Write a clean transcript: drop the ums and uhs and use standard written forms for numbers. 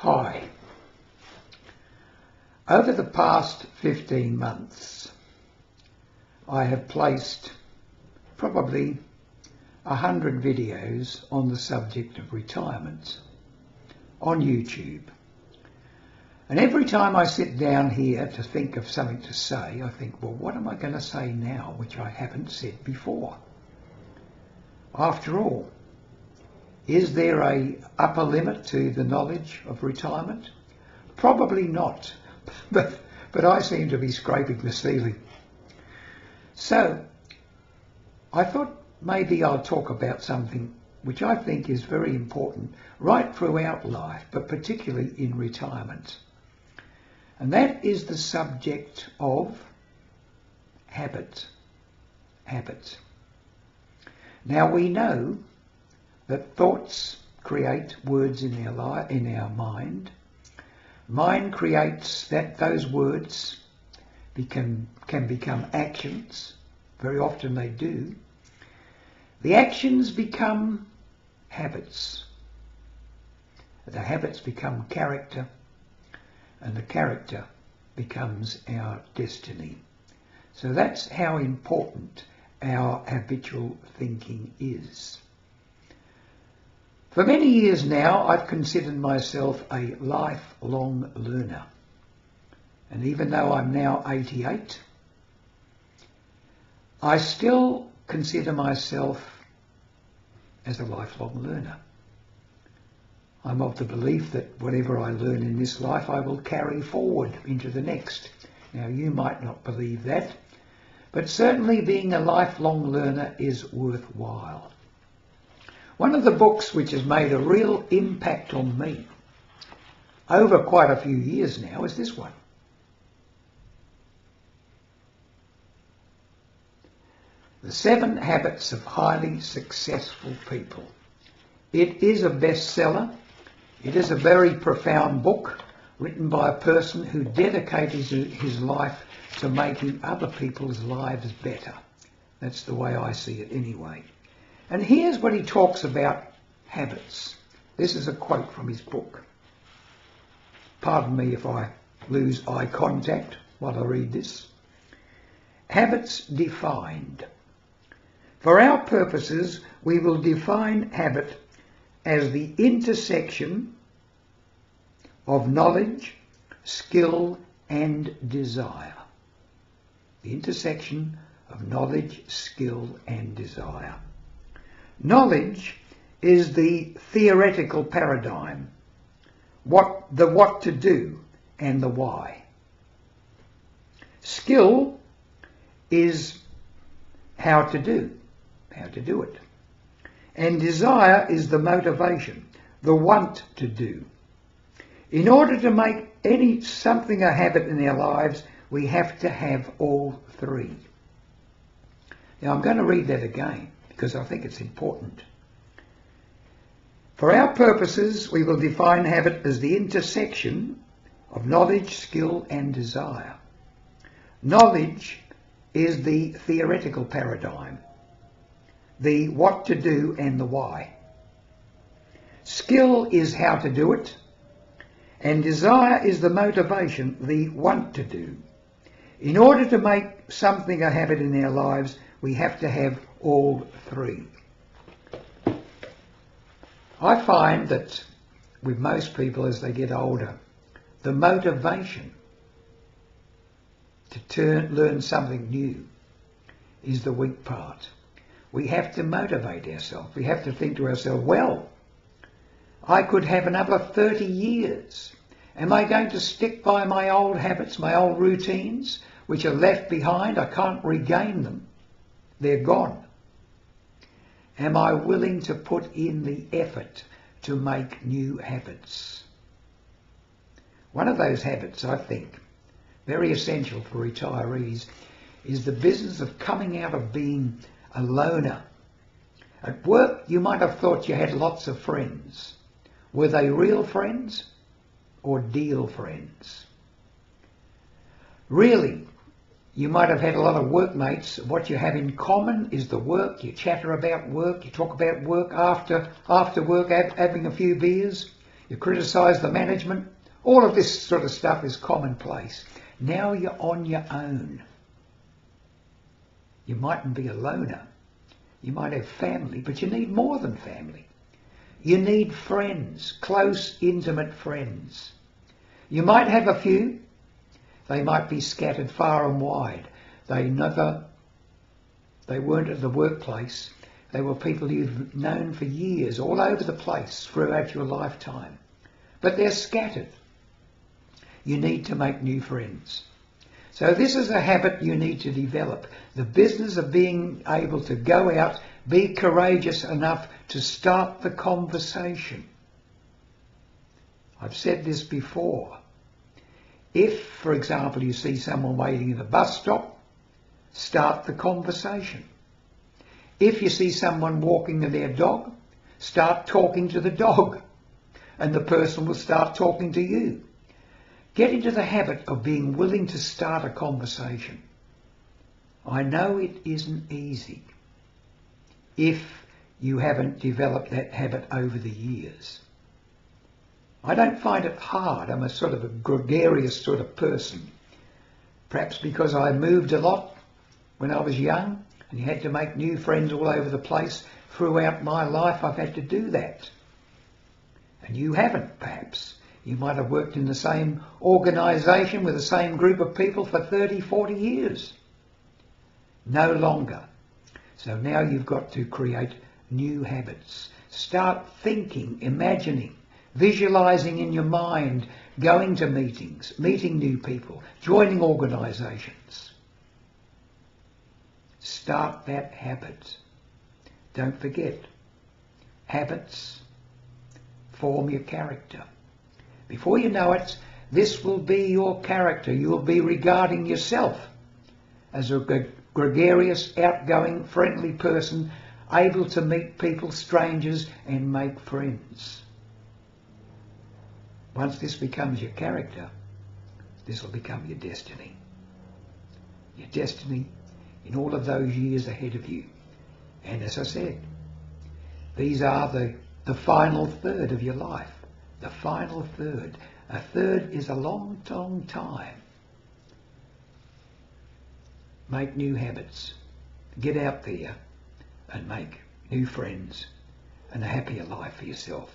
Hi. Over the past 15 months, I have placed probably 100 videos on the subject of retirement on YouTube. And every time I sit down here to think of something to say, I think, well, what am I going to say now which I haven't said before? After all, is there a upper limit to the knowledge of retirement? Probably not, but I seem to be scraping the ceiling. So I thought maybe I'll talk about something which I think is very important right throughout life, but particularly in retirement. And that is the subject of habit. Habit. Now we know that thoughts create words in our mind. Mind creates those words can become actions. Very often they do. The actions become habits. The habits become character, and the character becomes our destiny. So that's how important our habitual thinking is. For many years now, I've considered myself a lifelong learner. And even though I'm now 88, I still consider myself as a lifelong learner. I'm of the belief that whatever I learn in this life, I will carry forward into the next. Now, you might not believe that, but certainly being a lifelong learner is worthwhile. One of the books which has made a real impact on me over quite a few years now is this one. The 7 Habits of Highly Successful People. It is a bestseller. It is a very profound book written by a person who dedicated his life to making other people's lives better. That's the way I see it anyway. And here's what he talks about habits. This is a quote from his book. Pardon me if I lose eye contact while I read this. Habits defined. For our purposes, we will define habit as the intersection of knowledge, skill, and desire. The intersection of knowledge, skill, and desire. Knowledge is the theoretical paradigm, what to do and the why. Skill is how to do it. And desire is the motivation, the want to do. In order to make something a habit in our lives, we have to have all 3. Now I'm going to read that again, because I think it's important. For our purposes, we will define habit as the intersection of knowledge, skill, and desire. Knowledge is the theoretical paradigm, the what to do and the why. Skill is how to do it, and desire is the motivation, the want to do. In order to make something a habit in our lives, we have to have all 3. I find that with most people as they get older, the motivation to learn something new is the weak part. We have to motivate ourselves. We have to think to ourselves, well, I could have another 30 years. Am I going to stick by my old habits, my old routines, which are left behind? I can't regain them. They're gone. Am I willing to put in the effort to make new habits? One of those habits, I think, very essential for retirees, is the business of coming out of being a loner. At work, you might have thought you had lots of friends. Were they real friends or deal friends? Really, you might have had a lot of workmates. What you have in common is the work. You chatter about work. You talk about work after work, having a few beers. You criticise the management. All of this sort of stuff is commonplace. Now you're on your own. You mightn't be a loner. You might have family, but you need more than family. You need friends, close, intimate friends. You might have a few. They might be scattered far and wide. They weren't at the workplace. They were people you've known for years, all over the place throughout your lifetime. But they're scattered. You need to make new friends. So this is a habit you need to develop. The business of being able to go out, be courageous enough to start the conversation. I've said this before. If, for example, you see someone waiting at a bus stop, start the conversation. If you see someone walking their dog, start talking to the dog, and the person will start talking to you. Get into the habit of being willing to start a conversation. I know it isn't easy if you haven't developed that habit over the years. I don't find it hard. I'm a sort of a gregarious sort of person. Perhaps because I moved a lot when I was young and you had to make new friends all over the place. Throughout my life I've had to do that. And you haven't, perhaps. You might have worked in the same organisation with the same group of people for 30, 40 years. No longer. So now you've got to create new habits. Start thinking, imagining, visualising in your mind, going to meetings, meeting new people, joining organisations. Start that habit. Don't forget, habits form your character. Before you know it, this will be your character. You will be regarding yourself as a gregarious, outgoing, friendly person, able to meet people, strangers, and make friends. Once this becomes your character, this will become your destiny. Your destiny in all of those years ahead of you. And as I said, these are the final third of your life. The final third. A third is a long, long time. Make new habits. Get out there and make new friends and a happier life for yourself.